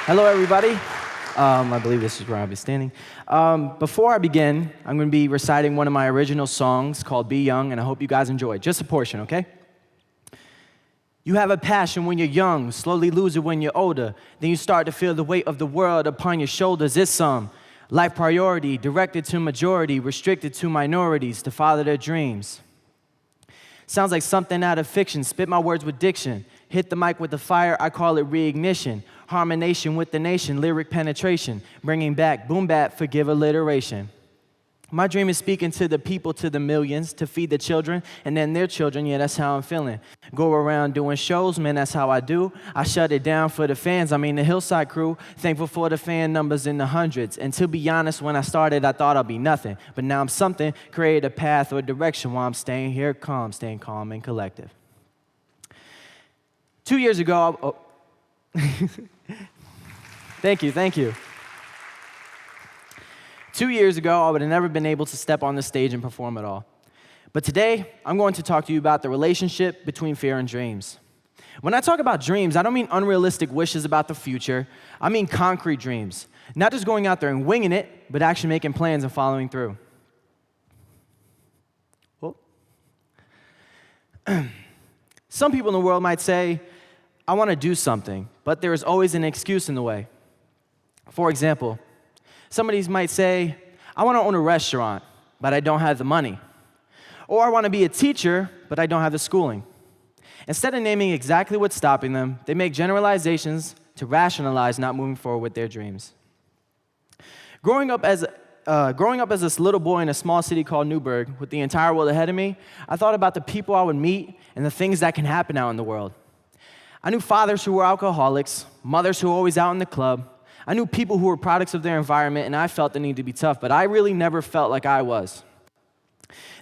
Hello, everybody. I believe this is where I'll be standing. Before I begin, I'm going to be reciting one of my original songs called Be Young, and I hope you guys enjoy it. Just a portion, okay? You have a passion when you're young, slowly lose it when you're older. Then you start to feel the weight of the world upon your shoulders. It's some life priority, directed to majority, restricted to minorities to follow their dreams. Sounds like something out of fiction. Spit my words with diction. Hit the mic with the fire, I call it reignition. Harmonation with the nation, lyric penetration. Bringing back boom bap, forgive alliteration. My dream is speaking to the people, to the millions, to feed the children, and then their children, yeah, that's how I'm feeling. Go around doing shows, man, that's how I do. I shut it down for the fans, the Hillside crew. Thankful for the fan numbers in the hundreds. And to be honest, when I started, I thought I'd be nothing. But now I'm something, create a path or direction while I'm staying here calm, staying calm and collective. 2 years ago, Thank you. 2 years ago, I would have never been able to step on the stage and perform at all. But today, I'm going to talk to you about the relationship between fear and dreams. When I talk about dreams, I don't mean unrealistic wishes about the future. I mean concrete dreams. Not just going out there and winging it, but actually making plans and following through. Well, some people in the world might say, I want to do something, but there is always an excuse in the way. For example, somebody might say, I want to own a restaurant, but I don't have the money. Or I want to be a teacher, but I don't have the schooling. Instead of naming exactly what's stopping them, they make generalizations to rationalize not moving forward with their dreams. Growing up as this little boy in a small city called Newburgh, with the entire world ahead of me, I thought about the people I would meet and the things that can happen out in the world. I knew fathers who were alcoholics, mothers who were always out in the club. I knew people who were products of their environment, and I felt the need to be tough, but I really never felt like I was.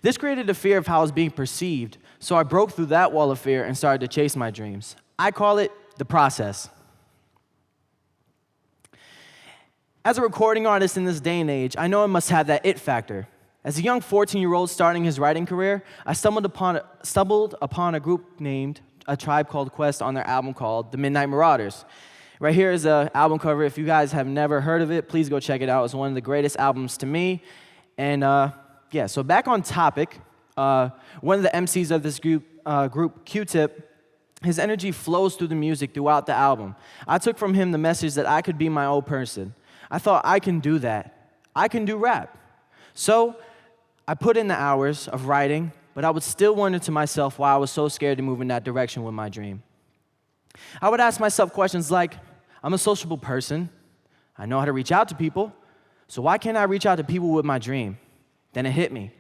This created a fear of how I was being perceived, so I broke through that wall of fear and started to chase my dreams. I call it the process. As a recording artist in this day and age, I know I must have that it factor. As a young 14-year-old starting his writing career, I stumbled upon a group named A Tribe Called Quest on their album called The Midnight Marauders. Right here is an album cover. If you guys have never heard of it, please go check it out. It's one of the greatest albums to me. And so back on topic, one of the MCs of this group, Q-Tip, his energy flows through the music throughout the album. I took from him the message that I could be my own person. I thought, I can do that. I can do rap. So I put in the hours of writing, but I would still wonder to myself why I was so scared to move in that direction with my dream. I would ask myself questions like, I'm a sociable person. I know how to reach out to people. So why can't I reach out to people with my dream? Then it hit me.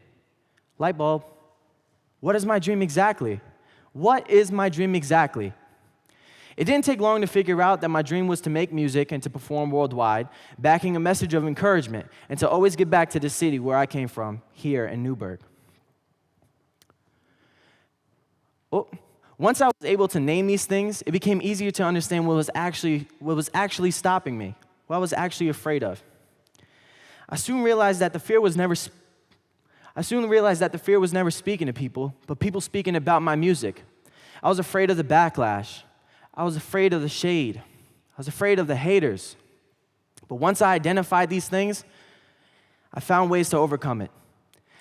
Light bulb. What is my dream exactly? What is my dream exactly? It didn't take long to figure out that my dream was to make music and to perform worldwide, backing a message of encouragement, and to always get back to the city where I came from, here in Newburgh. Once I was able to name these things, it became easier to understand what was actually stopping me, what I was actually afraid of. I soon realized that the fear was never speaking to people, but people speaking about my music. I was afraid of the backlash. I was afraid of the shade. I was afraid of the haters. But once I identified these things, I found ways to overcome it.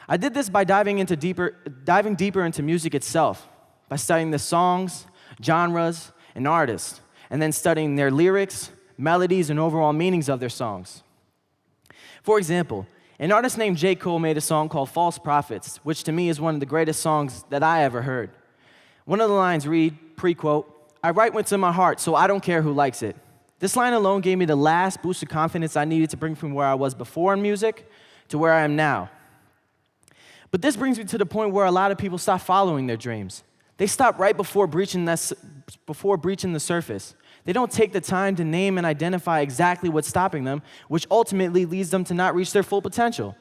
I did this by diving deeper into music itself, by studying the songs, genres, and artists, and then studying their lyrics, melodies, and overall meanings of their songs. For example, an artist named J. Cole made a song called False Prophets, which to me is one of the greatest songs that I ever heard. One of the lines read, pre-quote, I write what's in my heart, so I don't care who likes it. This line alone gave me the last boost of confidence I needed to bring from where I was before in music to where I am now. But this brings me to the point where a lot of people stop following their dreams. They stop right before breaching the surface. They don't take the time to name and identify exactly what's stopping them, which ultimately leads them to not reach their full potential.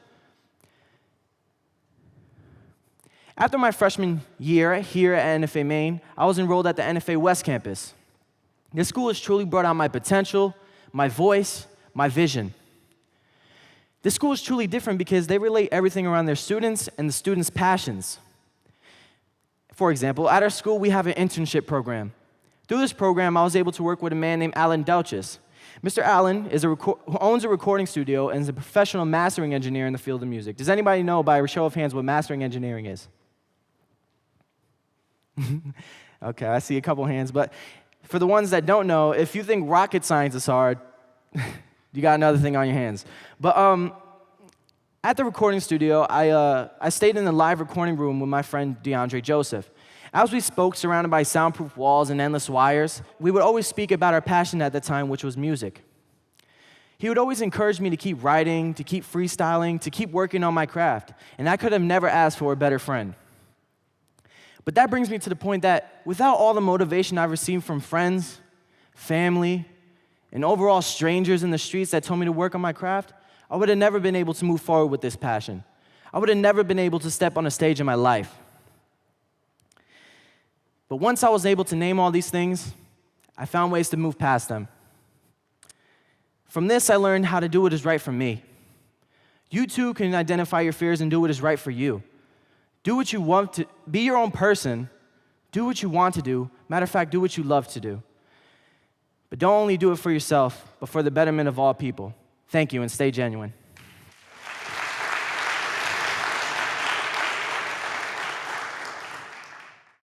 After my freshman year here at NFA Maine, I was enrolled at the NFA West campus. This school has truly brought out my potential, my voice, my vision. This school is truly different because they relate everything around their students and the students' passions. For example, at our school, we have an internship program. Through this program, I was able to work with a man named Alan Douches. Mr. Allen who owns a recording studio and is a professional mastering engineer in the field of music. Does anybody know, by a show of hands, what mastering engineering is? Okay, I see a couple hands, but for the ones that don't know, if you think rocket science is hard, you got another thing on your hands. But at the recording studio, I stayed in the live recording room with my friend DeAndre Joseph. As we spoke, surrounded by soundproof walls and endless wires, we would always speak about our passion at the time, which was music. He would always encourage me to keep writing, to keep freestyling, to keep working on my craft, and I could have never asked for a better friend. But that brings me to the point that without all the motivation I've received from friends, family, and overall strangers in the streets that told me to work on my craft, I would have never been able to move forward with this passion. I would have never been able to step on a stage in my life. But once I was able to name all these things, I found ways to move past them. From this, I learned how to do what is right for me. You too can identify your fears and do what is right for you. Do what you want to, be your own person, do what you want to do. Matter of fact, do what you love to do. But don't only do it for yourself, but for the betterment of all people. Thank you, and stay genuine.